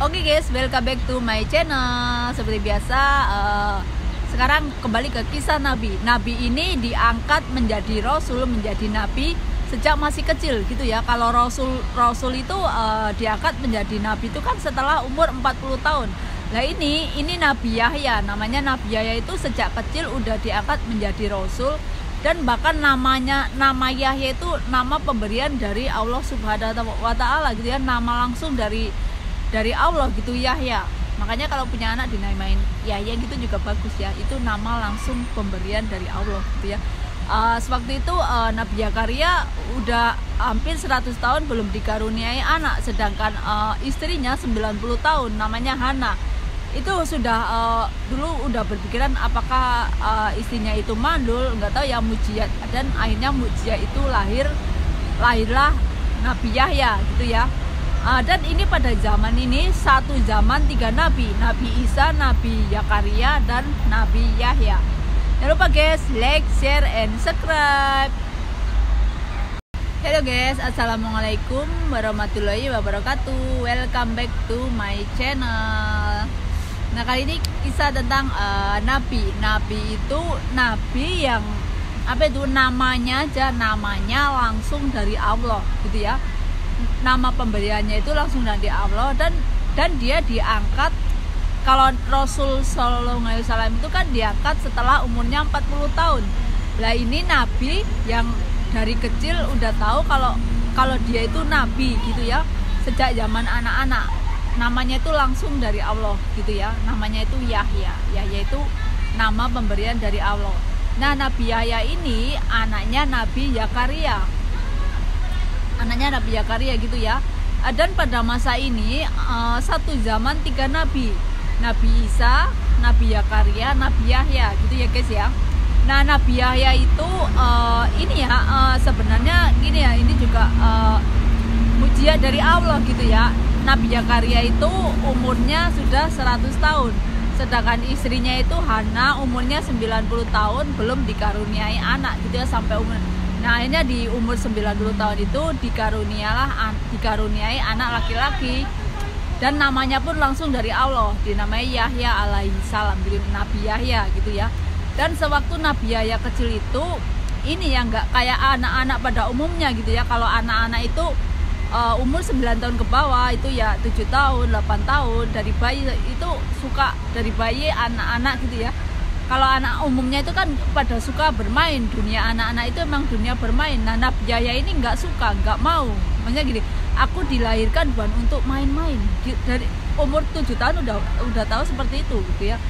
Oke guys, welcome back to my channel. Seperti biasa, sekarang kembali ke kisah Nabi. Nabi ini diangkat menjadi Rasul, menjadi Nabi sejak masih kecil gitu ya. Kalau Rasul itu diangkat menjadi Nabi itu kan setelah umur 40 tahun. Nah ini Nabi Yahya, namanya Nabi Yahya itu sejak kecil udah diangkat menjadi Rasul. Dan bahkan nama Yahya itu nama pemberian dari Allah Subhanahu wa Ta'ala gitu ya, nama langsung dari Allah gitu, Yahya. Makanya kalau punya anak dinamain Yahya gitu juga bagus ya, itu nama langsung pemberian dari Allah gitu ya. Sewaktu itu Nabi Zakaria udah hampir 100 tahun belum dikaruniai anak, sedangkan istrinya 90 tahun namanya Hana. Itu sudah dulu udah berpikiran apakah istrinya itu mandul, nggak tahu ya, mujizat. Dan akhirnya mujizat itu lahirlah Nabi Yahya gitu ya. Dan ini pada zaman ini satu zaman 3 nabi, Nabi Isa, Nabi Zakaria, dan Nabi Yahya. Jangan lupa guys, like, share, and subscribe. Hello guys, assalamualaikum warahmatullahi wabarakatuh. Welcome back to my channel. Nah kali ini kisah tentang nabi. Nabi itu nabi yang namanya langsung dari Allah gitu ya. Nama pemberiannya itu langsung dari Allah, dan dia diangkat. Kalau Rasul Sallallahu Alaihi Wasallam itu kan diangkat setelah umurnya 40 tahun. Lah ini nabi yang dari kecil udah tahu kalau dia itu nabi gitu ya, sejak zaman anak-anak. Namanya itu langsung dari Allah gitu ya, namanya itu Yahya. Yahya itu nama pemberian dari Allah. Nah Nabi Yahya ini anaknya Nabi Zakaria, gitu ya. Dan pada masa ini satu zaman 3 nabi, Nabi Isa, Nabi Zakaria, Nabi Yahya gitu ya guys ya. Nah Nabi Yahya itu sebenarnya gini ya, ini juga mujizat dari Allah gitu ya. Nabi Zakaria itu umurnya sudah 100 tahun, sedangkan istrinya itu Hana umurnya 90 tahun belum dikaruniai anak gitu ya, sampai umur. Nah akhirnya di umur 90 tahun itu dikaruniai anak laki-laki, dan namanya pun langsung dari Allah, dinamai Yahya alaihi salam, jadi Nabi Yahya gitu ya. Dan sewaktu Nabi Yahya kecil itu ini ya, nggak kayak anak-anak pada umumnya gitu ya. Kalau anak-anak itu umur 9 tahun ke bawah itu ya 7 tahun, 8 tahun, dari bayi itu suka, dari bayi anak-anak gitu ya. Kalau anak umumnya itu kan pada suka bermain, dunia anak-anak itu emang dunia bermain. Nah Nabi Yahya ini nggak suka, nggak mau. Maksudnya gini, aku dilahirkan bukan untuk main-main. Dari umur 7 tahun udah tahu seperti itu gitu ya.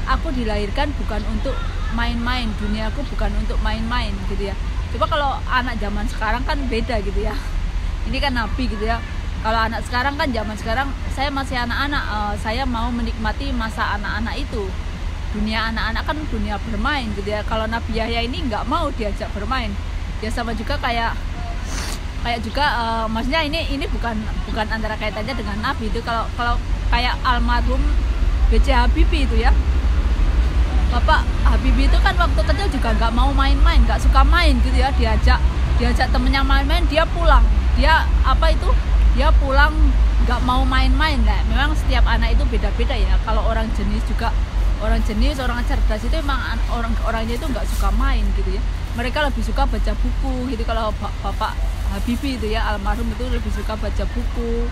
Aku dilahirkan bukan untuk main-main, duniaku bukan untuk main-main gitu ya. Coba kalau anak zaman sekarang kan beda gitu ya. Ini kan Nabi gitu ya. Kalau anak sekarang kan, zaman sekarang saya masih anak-anak, saya mau menikmati masa anak-anak itu. Dunia anak-anak kan dunia bermain gitu ya. Kalau Nabi Yahya ini nggak mau diajak bermain. Ya sama juga kayak juga maksudnya ini bukan antara kaitannya dengan Nabi itu. Kalau kayak almarhum B.J. Habibie itu ya, Bapak Habibie itu kan waktu kecil juga nggak mau main-main, nggak suka main gitu ya. Diajak temennya main-main, dia pulang. Dia pulang nggak mau main-main. Nah, memang setiap anak itu beda-beda ya. Kalau orang cerdas itu emang orangnya itu nggak suka main gitu ya. Mereka lebih suka baca buku gitu. Kalau Bapak Habibie itu ya, almarhum itu lebih suka baca buku,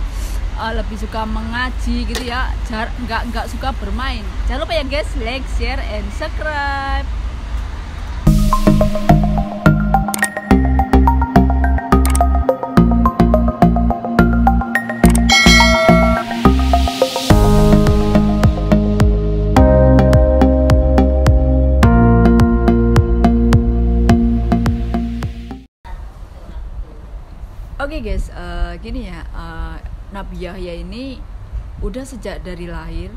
lebih suka mengaji gitu ya. Nggak suka bermain. Jangan lupa ya guys, like, share, and subscribe. Oke guys, gini ya, Nabi Yahya ini udah sejak dari lahir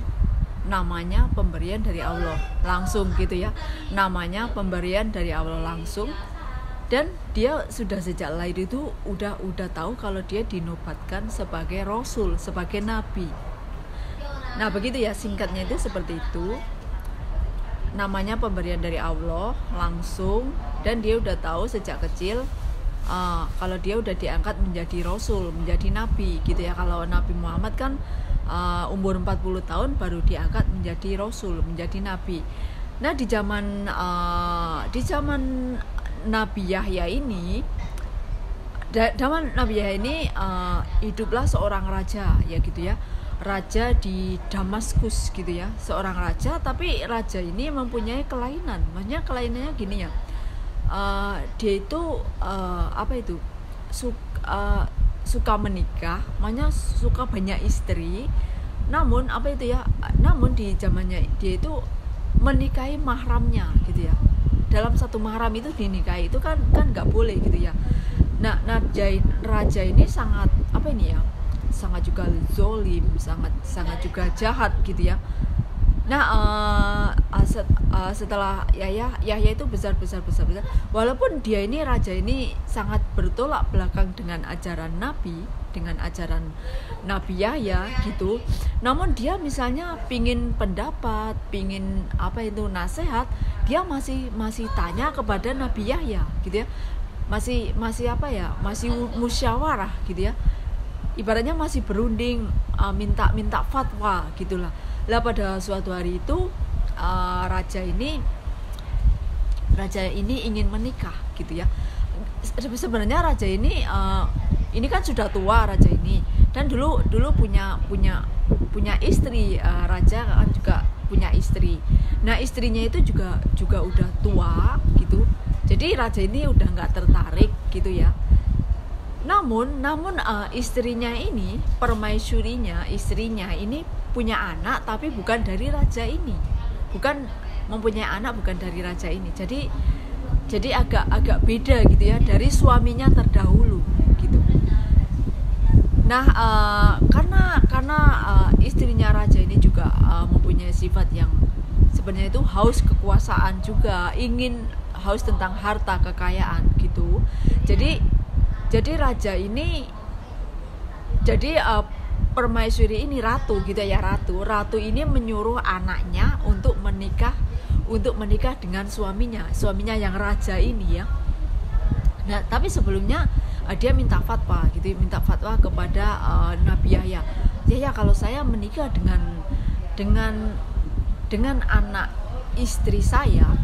namanya pemberian dari Allah langsung gitu ya. Namanya pemberian dari Allah langsung, dan dia sudah sejak lahir itu udah tahu kalau dia dinobatkan sebagai Rasul, sebagai Nabi. Nah begitu ya, singkatnya itu seperti itu. Namanya pemberian dari Allah langsung, dan dia udah tahu sejak kecil kalau dia udah diangkat menjadi Rasul, menjadi Nabi gitu ya. Kalau Nabi Muhammad kan umur 40 tahun baru diangkat menjadi rasul, menjadi nabi. Nah, di zaman Nabi Yahya ini, hiduplah seorang raja, ya gitu ya, raja di Damaskus gitu ya, seorang raja, tapi raja ini mempunyai kelainan. Maksudnya kelainannya gini ya, dia itu suka menikah, makanya suka banyak istri. Namun di zamannya dia itu menikahi mahramnya gitu ya. Dalam satu mahram itu dinikahi itu kan nggak boleh gitu ya. Nah, raja ini sangat sangat juga zolim, sangat juga jahat gitu ya. Nah, setelah Yahya itu besar, walaupun dia ini raja ini sangat bertolak belakang dengan ajaran Nabi, dengan ajaran Nabi Yahya gitu. Namun dia misalnya pingin pendapat, pingin nasihat, dia masih tanya kepada Nabi Yahya gitu ya. Masih musyawarah gitu ya. Ibaratnya masih berunding, minta fatwa gitulah. Lah pada suatu hari itu raja ini ingin menikah gitu ya. Sebenarnya raja ini kan sudah tua raja ini, dan dulu punya istri. Raja kan juga punya istri. Nah, istrinya itu juga udah tua gitu. Jadi raja ini udah nggak tertarik gitu ya. Namun istrinya ini, permaisurinya, istrinya ini punya anak tapi bukan dari raja ini. Bukan mempunyai anak bukan dari raja ini. Jadi agak beda gitu ya dari suaminya terdahulu gitu. Nah, karena istrinya raja ini juga mempunyai sifat yang sebenarnya itu haus kekuasaan juga, haus tentang harta kekayaan gitu. Jadi raja ini, permaisuri ini ratu gitu ya, ratu ini menyuruh anaknya untuk menikah dengan suaminya yang raja ini ya. Nah, tapi sebelumnya dia minta fatwa kepada Nabi Yahya. Ya, kalau saya menikah dengan anak istri saya,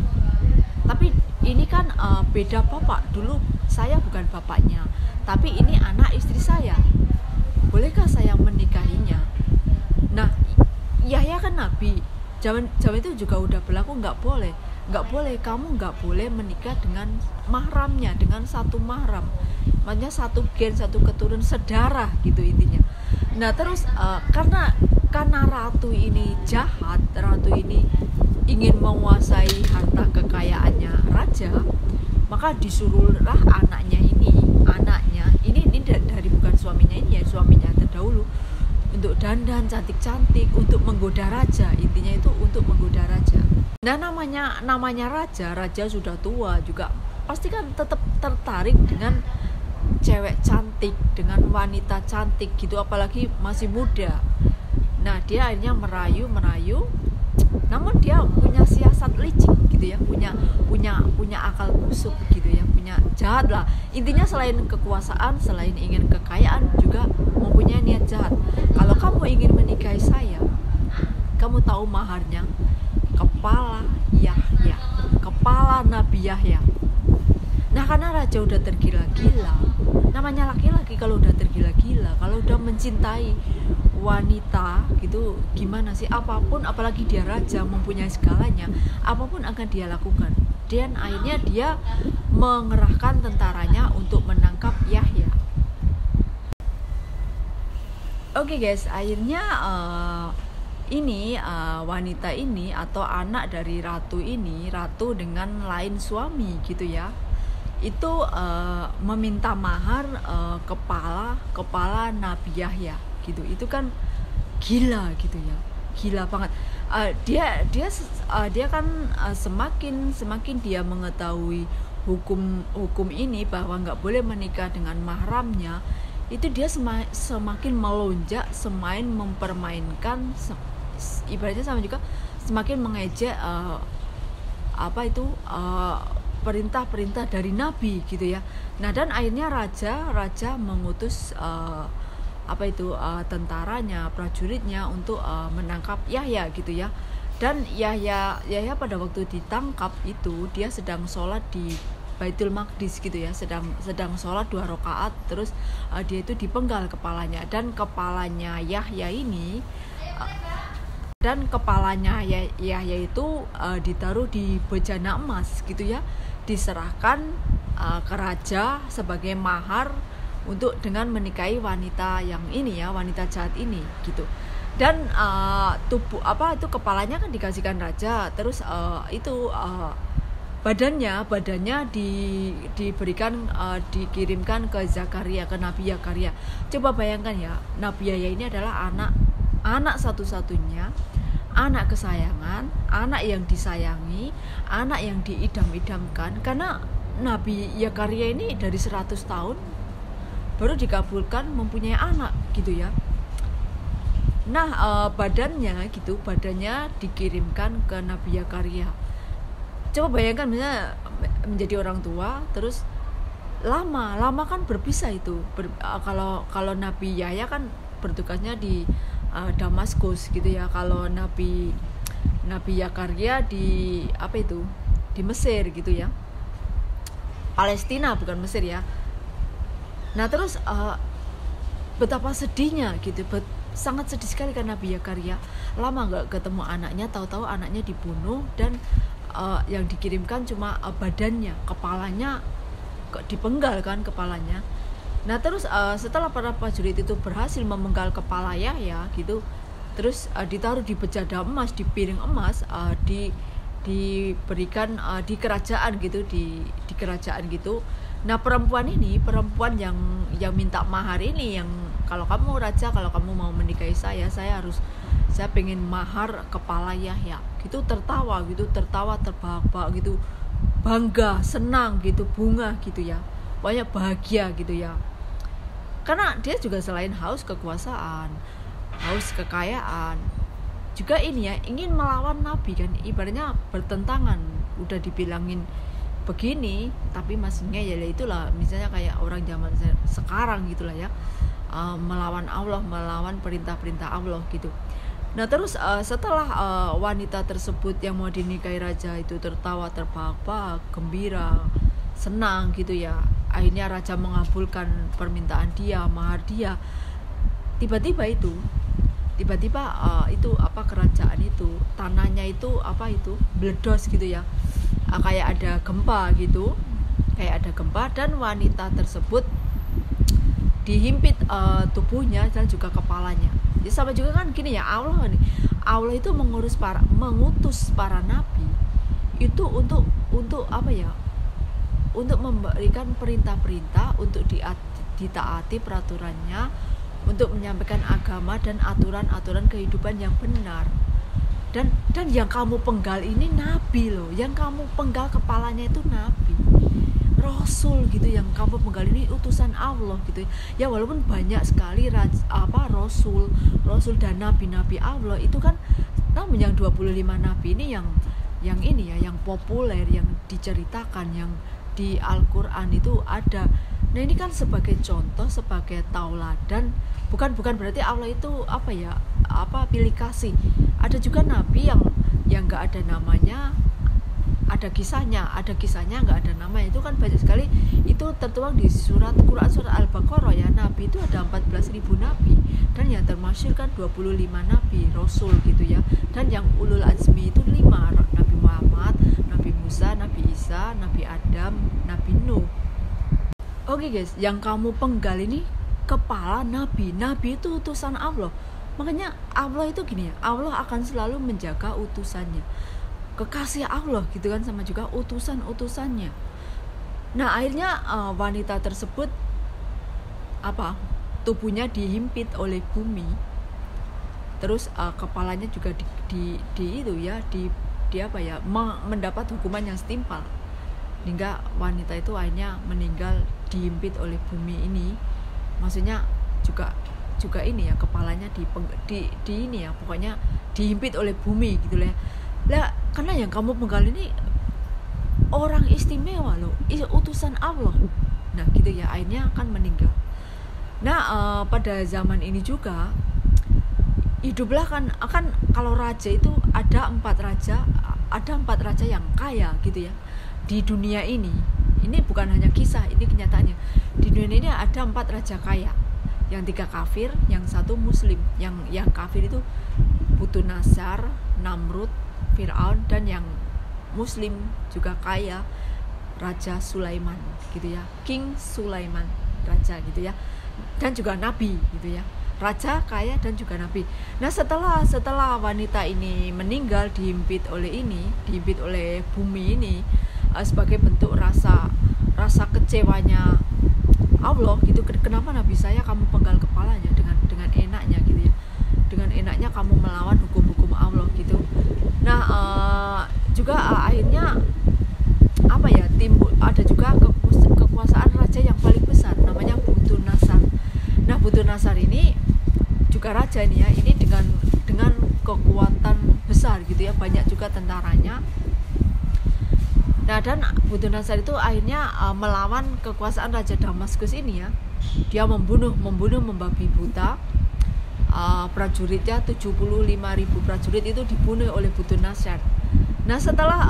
tapi ini kan beda bapak, dulu saya bukan bapaknya, tapi ini anak istri saya, bolehkah saya menikahinya? Nah, Yahya kan nabi, zaman itu juga udah berlaku, nggak boleh, kamu nggak boleh menikah dengan mahramnya, dengan satu mahram, maksudnya satu keturunan sedarah gitu intinya. Nah, terus karena ratu ini jahat, ratu ini ingin menguasai harta kekayaannya raja, maka disuruhlah anaknya ini dari bukan suaminya ini ya, suaminya terdahulu, untuk dandan cantik-cantik, untuk menggoda raja. Intinya itu untuk menggoda raja. Nah, namanya raja sudah tua juga, pasti kan tetap tertarik dengan cewek cantik, dengan wanita cantik gitu, apalagi masih muda. Nah, dia akhirnya merayu, namun dia punya siasat licik gitu ya, punya akal busuk gitu ya, punya jahat lah intinya. Selain kekuasaan, selain ingin kekayaan, juga mempunyai niat jahat. Kalau kamu ingin menikahi saya, kamu tahu maharnya? Kepala Nabi Yahya. Nah, karena raja udah tergila-gila, namanya laki-laki kalau udah tergila-gila, kalau udah mencintai wanita gitu, gimana sih, apapun, apalagi dia raja, mempunyai segalanya, apapun akan dia lakukan. Dan akhirnya dia mengerahkan tentaranya untuk menangkap Yahya. Oke guys, akhirnya wanita ini atau anak dari ratu ini, ratu dengan lain suami gitu ya, itu meminta mahar kepala Nabi Yahya gitu. Itu kan gila gitu ya, gila banget. Dia kan semakin dia mengetahui hukum ini bahwa nggak boleh menikah dengan mahramnya, itu dia semakin melonjak, semakin mempermainkan, ibaratnya sama juga semakin mengejek perintah-perintah dari Nabi gitu ya. Nah, dan akhirnya raja mengutus tentaranya, prajuritnya untuk menangkap Yahya gitu ya. Dan Yahya pada waktu ditangkap itu dia sedang sholat di Baitul Maqdis gitu ya, sedang sholat 2 rakaat, terus dia itu dipenggal kepalanya, dan kepalanya Yahya itu ditaruh di bejana emas gitu ya, diserahkan ke raja sebagai mahar untuk dengan menikahi wanita yang ini ya, wanita jahat ini gitu. Dan kepalanya kan dikasihkan raja, terus badannya diberikan dikirimkan ke Zakaria, ke Nabi Zakaria. Coba bayangkan ya, Nabi Yahya ini adalah anak satu-satunya, anak kesayangan, anak yang disayangi, anak yang diidam-idamkan, karena Nabi Zakaria ini dari 100 tahun baru dikabulkan mempunyai anak gitu ya. Nah, badannya dikirimkan ke Nabi Zakaria. Coba bayangkan misalnya menjadi orang tua, terus lama kan berpisah itu. Kalau Nabi Yahya kan bertugasnya di Damaskus gitu ya. Kalau Nabi Zakaria di di Mesir gitu ya. Palestina, bukan Mesir ya. Nah terus betapa sedihnya gitu, sangat sedih sekali kan Nabi Zakaria lama nggak ketemu anaknya, tahu-tahu anaknya dibunuh, dan yang dikirimkan cuma badannya, kepalanya dipenggal kan kepalanya. Nah terus setelah para prajurit itu berhasil memenggal kepala Yahya gitu, terus ditaruh di bejana emas, di piring emas, diberikan di kerajaan gitu, di kerajaan gitu. Nah perempuan yang minta mahar ini, yang kalau kamu raja, kalau kamu mau menikahi saya pengen mahar kepala Yahya gitu, tertawa terbahak-bahak gitu, bangga, senang gitu, bunga gitu ya, banyak bahagia gitu ya, karena dia juga selain haus kekuasaan, haus kekayaan, juga ini ya, ingin melawan Nabi kan, ibaratnya bertentangan. Udah dibilangin begini tapi masih ngeyel, itulah misalnya kayak orang zaman sekarang gitulah ya, melawan Allah, melawan perintah-perintah Allah gitu. Nah terus setelah wanita tersebut yang mau dinikahi raja itu tertawa terbahak-bahak, gembira, senang gitu ya, akhirnya raja mengabulkan permintaan dia, mahar dia. Tiba-tiba kerajaan itu, tanahnya itu meledos gitu ya, kayak ada gempa gitu, dan wanita tersebut dihimpit tubuhnya dan juga kepalanya. Jadi sama juga kan gini ya, Allah itu mengutus para nabi itu untuk untuk memberikan perintah-perintah, untuk ditaati peraturannya, untuk menyampaikan agama dan aturan-aturan kehidupan yang benar. Dan yang kamu penggal ini nabi loh, yang kamu penggal kepalanya itu nabi, rasul gitu, yang kamu penggal ini utusan Allah gitu ya. Walaupun banyak sekali rasul dan nabi Allah itu kan, namun yang 25 nabi ini yang ini ya, yang populer, yang diceritakan, yang di Al-Quran itu ada. Nah ini kan sebagai contoh, sebagai tauladan. Bukan berarti Allah itu pilih kasih. Ada juga nabi yang nggak ada namanya, ada kisahnya nggak ada namanya. Itu kan banyak sekali, itu tertuang di Quran surat Al-Baqarah ya. Nabi itu ada 14.000 nabi, dan yang termasyhur kan 25 nabi rasul gitu ya. Dan yang ulul azmi itu 5, Nabi Muhammad, Nabi Musa, Nabi Isa, Nabi Adam, Nabi Nuh. Oke guys, yang kamu penggal ini kepala nabi itu utusan Allah. Makanya Allah itu gini ya, Allah akan selalu menjaga utusannya, kekasih Allah gitu kan, sama juga utusannya. Nah akhirnya wanita tersebut tubuhnya dihimpit oleh bumi, terus kepalanya juga mendapat hukuman yang setimpal, hingga wanita itu akhirnya meninggal dihimpit oleh bumi ini. Maksudnya juga ini ya, kepalanya pokoknya dihimpit oleh bumi gitu lah. Karena yang kamu penggal ini orang istimewa loh, utusan Allah. Nah gitu ya, akhirnya akan meninggal. Nah pada zaman ini juga hiduplah kan kalau raja itu ada 4 raja yang kaya gitu ya di dunia ini. Ini bukan hanya kisah, ini kenyataannya. Di dunia ini ada 4 raja kaya, yang 3 kafir, yang 1 muslim. Yang kafir itu Bukhtanasar, Namrud, Fir'aun, dan yang muslim juga kaya Raja Sulaiman gitu ya, King Sulaiman, raja gitu ya, dan juga nabi gitu ya, raja kaya dan juga nabi. Nah setelah wanita ini meninggal, dihimpit oleh bumi ini sebagai bentuk rasa kecewanya Allah gitu. Kenapa nabi saya kamu penggal kepalanya dengan enaknya gitu ya, dengan enaknya kamu melawan hukum-hukum Allah gitu. Nah juga akhirnya apa ya, timbul ada juga kekuasaan raja yang paling besar, namanya Bukhtanasar. Nah Bukhtanasar ini juga raja nih ya, ini dengan kekuatan besar gitu ya, banyak juga tentaranya. Nah dan Bukhtanasar itu akhirnya melawan kekuasaan Raja Damaskus ini ya. Dia membunuh membabi buta prajuritnya, 75.000 prajurit itu dibunuh oleh Bukhtanasar. Nah setelah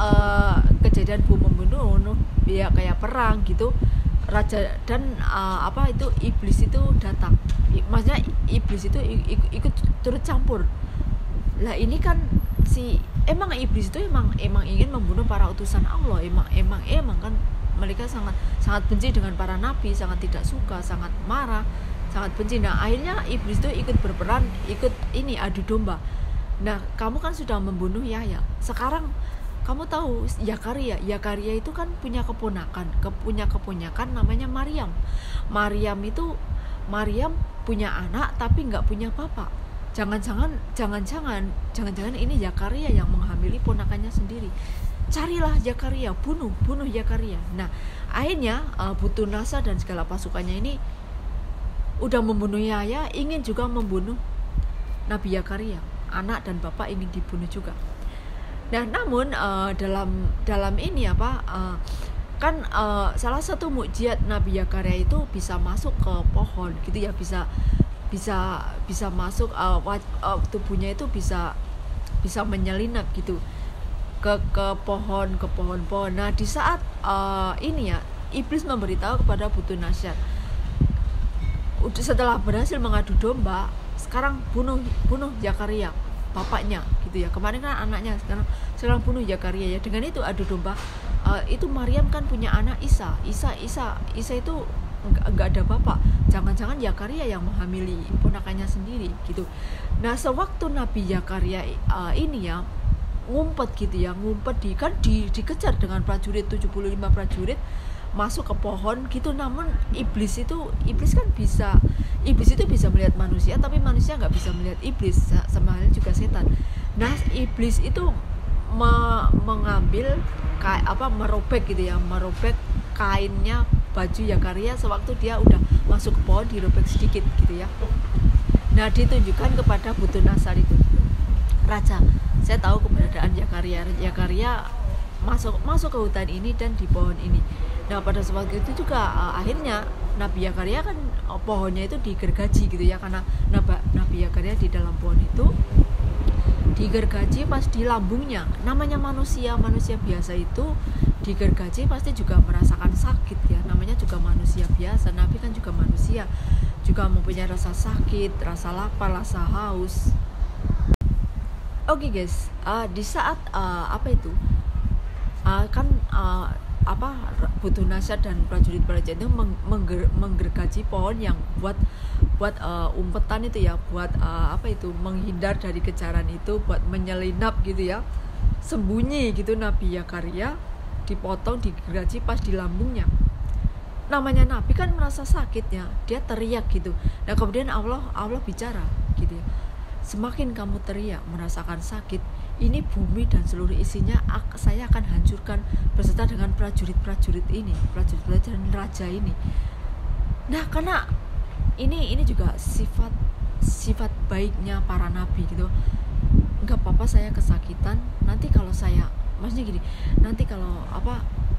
kejadian membunuh ya kayak perang gitu, raja dan iblis itu datang. Maksudnya iblis itu ikut turut campur. Lah ini kan emang iblis itu emang ingin membunuh para utusan Allah, emang kan mereka sangat benci dengan para nabi, sangat tidak suka, sangat marah, sangat benci. Nah akhirnya iblis itu ikut berperan, ikut ini adu domba. Nah kamu kan sudah membunuh Yahya, sekarang kamu tahu Zakaria itu kan punya keponakan namanya Maryam punya anak tapi nggak punya bapak. Jangan-jangan ini Zakaria yang menghamili ponakannya sendiri. Carilah Zakaria, bunuh Zakaria. Nah akhirnya Bukhtanasar dan segala pasukannya ini udah membunuh Yahya, ingin juga membunuh Nabi Zakaria, anak dan bapak ingin dibunuh juga. Nah namun dalam ini salah satu mukjizat Nabi Zakaria itu bisa masuk ke pohon gitu ya, bisa masuk tubuhnya itu bisa menyelinap gitu ke pohon. Nah di saat iblis memberitahu kepada Bukhtanasar, setelah berhasil mengadu domba, sekarang bunuh Zakaria bapaknya gitu ya, kemarin kan anaknya, sekarang bunuh Zakaria ya. Dengan itu adu domba, itu Maryam kan punya anak Isa itu nggak ada bapak, jangan-jangan Zakaria yang menghamili ponakannya sendiri gitu. Nah sewaktu Nabi Zakaria ini ya ngumpet dikejar dengan prajurit, 75 prajurit masuk ke pohon gitu. Namun iblis itu bisa melihat manusia, tapi manusia nggak bisa melihat iblis, sama halnya juga setan. Nah iblis itu mengambil merobek kainnya baju Zakaria sewaktu dia udah masuk ke pohon, dirobek sedikit gitu ya. Nah ditunjukkan kepada Bukhtanasar itu, raja, saya tahu keberadaan Zakaria masuk ke hutan ini dan di pohon ini. Nah pada waktu itu juga akhirnya Nabi Zakaria kan pohonnya itu digergaji gitu ya, karena Nabi Zakaria di dalam pohon itu digergaji pas di lambungnya. Namanya manusia biasa itu digergaji pasti juga merasakan sakit ya, namanya juga manusia biasa. Nabi kan juga manusia, juga mempunyai rasa sakit, rasa lapar, rasa haus. Oke guys, di saat Bukhtanasar dan prajurit-prajurit itu menggergaji pohon yang buat umpetan itu ya, buat menghindar dari kejaran itu, buat menyelinap gitu ya, sembunyi gitu. Nabi Zakaria dipotong, digergaji pas di lambungnya. Namanya Nabi kan merasa sakitnya, dia teriak gitu. Nah kemudian Allah bicara gitu ya, semakin kamu teriak merasakan sakit, ini bumi dan seluruh isinya saya akan hancurkan beserta dengan prajurit-prajurit dan raja ini. Nah karena ini juga sifat baiknya para nabi gitu. Nggak apa-apa saya kesakitan, nanti kalau saya, maksudnya gini, nanti kalau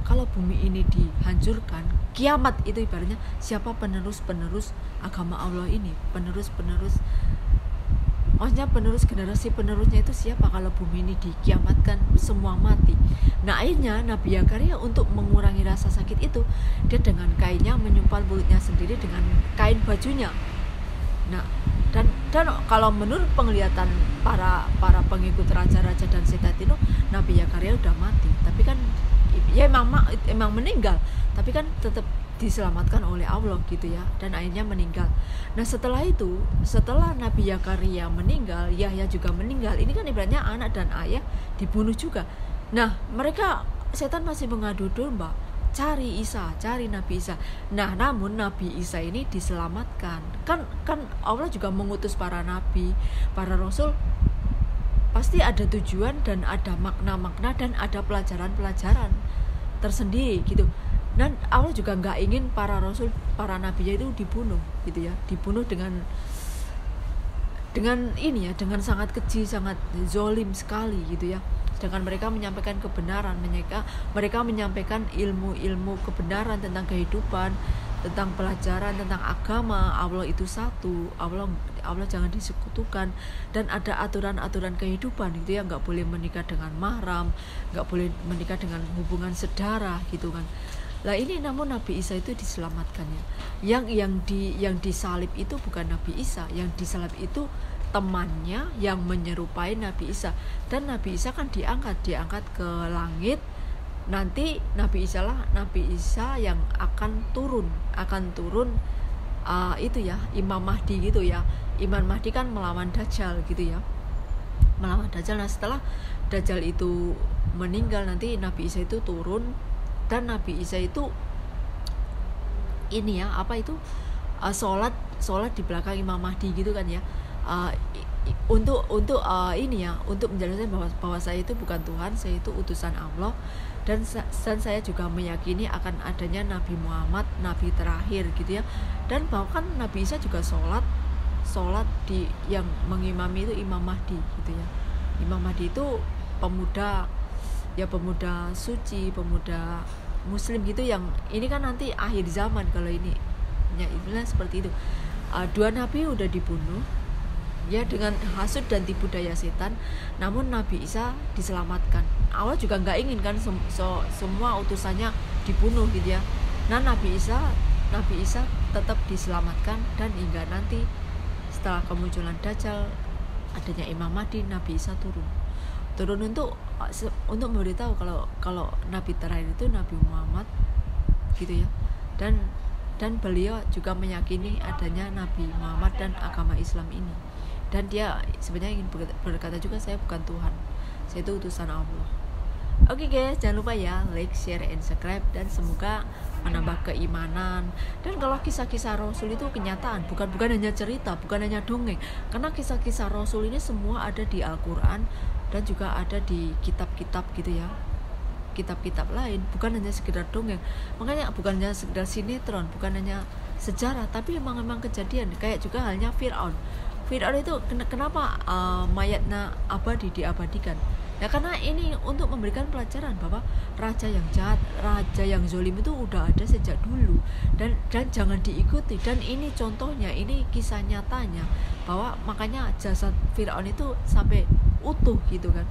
kalau bumi ini dihancurkan, kiamat itu ibaratnya siapa penerus agama Allah ini, maksudnya penerus generasi penerusnya itu siapa kalau bumi ini dikiamatkan, semua mati. Nah akhirnya Nabi Zakaria untuk mengurangi rasa sakit itu, dia dengan kainnya menyumpal mulutnya sendiri dengan kain bajunya. Nah dan kalau menurut penglihatan para pengikut raja-raja dan setan itu, Nabi Zakaria udah mati, tapi kan ya emang meninggal, tapi kan tetap diselamatkan oleh Allah gitu ya, dan akhirnya meninggal. Nah setelah itu, setelah Nabi Zakaria meninggal, Yahya juga meninggal. Ini kan ibaratnya anak dan ayah dibunuh juga. Nah mereka, setan masih mengadu domba, cari Isa, cari Nabi Isa. Nah namun Nabi Isa ini diselamatkan. Kan Allah juga mengutus para nabi, para rasul, pasti ada tujuan dan ada makna-makna dan ada pelajaran-pelajaran tersendiri gitu. Dan Allah juga nggak ingin para rasul, para nabinya itu dibunuh gitu ya, dibunuh dengan ini ya, dengan sangat keji, sangat zolim sekali gitu ya. Sedangkan mereka menyampaikan kebenaran, mereka menyampaikan ilmu kebenaran tentang kehidupan, tentang pelajaran, tentang agama. Allah itu satu, Allah jangan disekutukan, dan ada aturan-aturan kehidupan gitu ya, nggak boleh menikah dengan mahram, nggak boleh menikah dengan hubungan sedara gitu kan. Lah ini namun Nabi Isa itu diselamatkan ya. Yang disalib itu bukan Nabi Isa, yang disalib itu temannya yang menyerupai Nabi Isa. Dan Nabi Isa kan diangkat ke langit. Nanti Nabi Isa yang akan turun itu ya, Imam Mahdi gitu ya. Imam Mahdi kan melawan Dajjal gitu ya, melawan Dajjal. Nah setelah Dajjal itu meninggal, nanti Nabi Isa itu turun. Dan Nabi Isa itu ini ya, sholat di belakang Imam Mahdi gitu kan ya, untuk ini ya, untuk menjelaskan bahwa saya itu bukan Tuhan, saya itu utusan Allah, dan saya juga meyakini akan adanya Nabi Muhammad, Nabi terakhir gitu ya. Dan bahkan Nabi Isa juga sholat di yang mengimami itu Imam Mahdi gitu ya. Imam Mahdi itu pemuda suci, pemuda muslim gitu, yang ini kan nanti akhir zaman kalau ini ya, itulah seperti itu. Dua nabi udah dibunuh ya dengan hasud dan tipu daya setan, namun Nabi Isa diselamatkan. Allah juga nggak ingin kan semua utusannya dibunuh gitu ya. Nah Nabi Isa tetap diselamatkan, dan hingga nanti setelah kemunculan Dajjal, adanya Imam Mahdi, Nabi Isa turun untuk memberitahu kalau nabi terakhir itu Nabi Muhammad gitu ya. Dan beliau juga meyakini adanya Nabi Muhammad dan agama Islam ini, dan dia sebenarnya ingin berkata juga, saya bukan Tuhan, saya itu utusan Allah. Oke guys, jangan lupa ya like, share, and subscribe, dan semoga menambah keimanan. Dan kalau kisah-kisah Rasul itu kenyataan, bukan hanya cerita, bukan hanya dongeng, karena kisah-kisah Rasul ini semua ada di Al-Quran dan juga ada di kitab-kitab gitu ya, kitab-kitab lain, bukan hanya sekedar dongeng. Makanya bukan hanya sekedar sinetron, bukan hanya sejarah, tapi memang kejadian. Kayak juga halnya Fir'aun itu kenapa mayatnya diabadikan ya, karena ini untuk memberikan pelajaran bahwa raja yang jahat, raja yang zolim itu udah ada sejak dulu, dan jangan diikuti. Dan ini contohnya, ini kisah nyatanya, bahwa makanya jasad Fir'aun itu sampai utuh gitu kan.